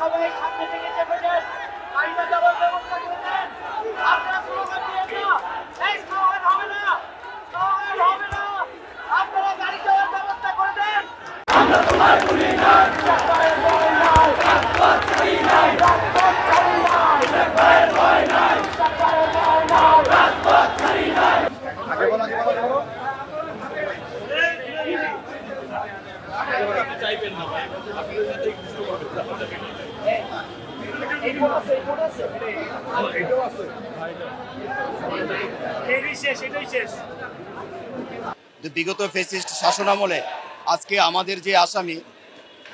সবাই সামনে থেকে চেপে যান, গাড়িটা যাওয়ার ব্যবস্থা করে দেন। আপনারা স্লোগান দিয়েন না, এই স্লোগান হবে না, স্লোগান হবে না, আপনারা গাড়ি যাওয়ার ব্যবস্থা করে দেন। আমরা তোমার গুলি নাই, সরকারের ভয় নাই, রাজপথ ছাড়ি নাই, রাজপথ ছাড়ি নাই, সরকারের ভয় নাই, সরকারের ভয় নাই, রাজপথ ছাড়ি নাই। আগে বলো, আগে বলো। চাইবেন না ভাই, আপনি যদি কিছু করবেন এই কোড আছে, এই কোড আছে, এটাও আছে এটাই শেষ, এটাই শেষ। বিগত ফ্যাসিস্ট শাসনামলে আজকে আমাদের যে আসামি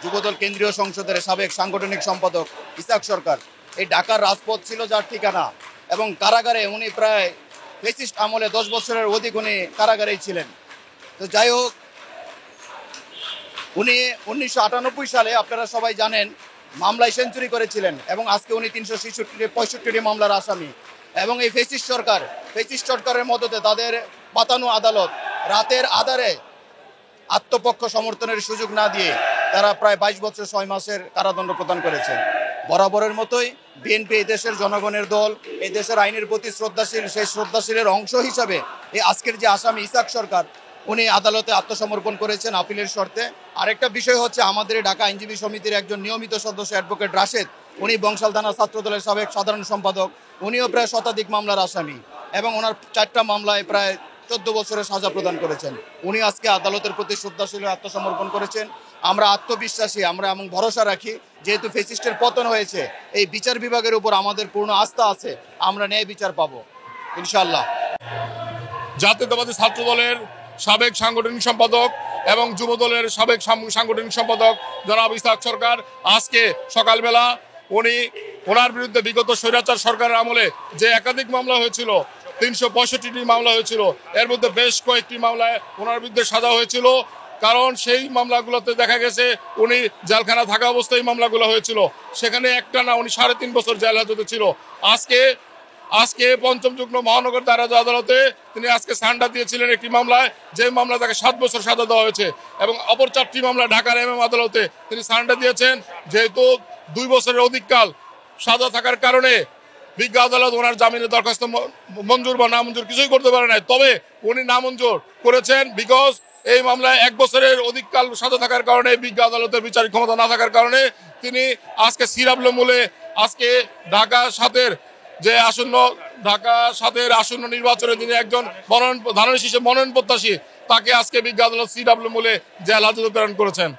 যুবদল কেন্দ্রীয় সংসদের সাবেক সাংগঠনিক সম্পাদক ইসাক সরকার, এই ঢাকার রাজপথ ছিল যার ঠিকানা এবং কারাগারে উনি প্রায় ফ্যাসিস্ট আমলে 10 বছরের অধিক উনি কারাগারেই ছিলেন। তো যাই হোক, উনি 1998 সালে আপনারা সবাই জানেন মামলায় সেঞ্চুরি করেছিলেন এবং আজকে উনি 365টি মামলার আসামি। এবং এই ফ্যাসিস্ট সরকারের মদতে তাদের পাতানো আদালত রাতের আধারে আত্মপক্ষ সমর্থনের সুযোগ না দিয়ে তারা প্রায় 22 বছর 6 মাসের কারাদণ্ড প্রদান করেছেন। বরাবরের মতোই বিএনপি এই দেশের জনগণের দল, এই দেশের আইনের প্রতি শ্রদ্ধাশীল, সেই শ্রদ্ধাশীলের অংশ হিসাবে এই আজকের যে আসামি ইসাক সরকার, উনি আদালতে আত্মসমর্পণ করেছেন আপিলের শর্তে। আরেকটা বিষয় হচ্ছে, আমাদের ঢাকা আইনজীবী সমিতির একজন নিয়মিত সদস্য অ্যাডভোকেট রাশেদ, উনি বংশাল থানা ছাত্রদলের সাবেক সাধারণ সম্পাদক, উনিও প্রায় শতাধিক মামলার আসামি এবং ওনার 4টা মামলায় প্রায় 14 বছরের সাজা প্রদান করেছেন। উনি আজকে আদালতের প্রতি শ্রদ্ধাশীল আত্মসমর্পণ করেছেন। আমরা আত্মবিশ্বাসী, আমরা এবং ভরসা রাখি, যেহেতু ফ্যাসিস্টের পতন হয়েছে, এই বিচার বিভাগের উপর আমাদের পূর্ণ আস্থা আছে, আমরা ন্যায় বিচার পাবো ইনশাআল্লাহ। জাতীয়তাবাদী ছাত্র দলের সাবেক সাংগঠনিক সম্পাদক এবং যুব দলের সাবেক সাংগঠনিক সম্পাদক জনাব ইসাক সরকার আজকে সকালবেলা ওনার বিরুদ্ধে বিগত স্বৈরাচার সরকারের আমলে যে একাধিক মামলা হয়েছিল, 365টি মামলা হয়েছিল, এর মধ্যে বেশ কয়েকটি মামলায় ওনার বিরুদ্ধে সাজা হয়েছিল। কারণ সেই মামলাগুলোতে দেখা গেছে উনি জেলখানা থাকা অবস্থায় মামলাগুলো হয়েছিল, সেখানে একটা না উনি 3.5 বছর জেল হাজতে ছিল। আজকে পঞ্চম যুগ্ম মহানগর দায়রা আদালতে তিনি আজকে সান্ডা দিয়েছিলেন একটি মামলায়, যে মামলা তাকে 7 বছর সাজা দেওয়া হয়েছে, এবং অপর 4টি মামলা ঢাকার এমএম আদালতে তিনি সান্ডা দিয়েছেন। যেহেতু 2 বছরের অধিককাল সাজা থাকার কারণে বিজ্ঞ আদালত ওনার জামিনের দরখাস্ত মঞ্জুর বা নামঞ্জুর কিছুই করতে পারে নাই, তবে উনি নামঞ্জুর করেছেন বিকজ এই মামলায় 1 বছরের অধিককাল সাজা থাকার কারণে, বিজ্ঞ আদালতের বিচারিক ক্ষমতা না থাকার কারণে তিনি আজকে সিরাবল মূলে আজকে ঢাকা 7-এর আসন্ন নির্বাচনে তিনি একজন ধানের শীর্ষে মনোনয়ন প্রত্যাশী, তাকে আজকে বিজ্ঞ আদালত সিডব্লিউ মূলে জেল হাজতে প্রেরণ করেছেন।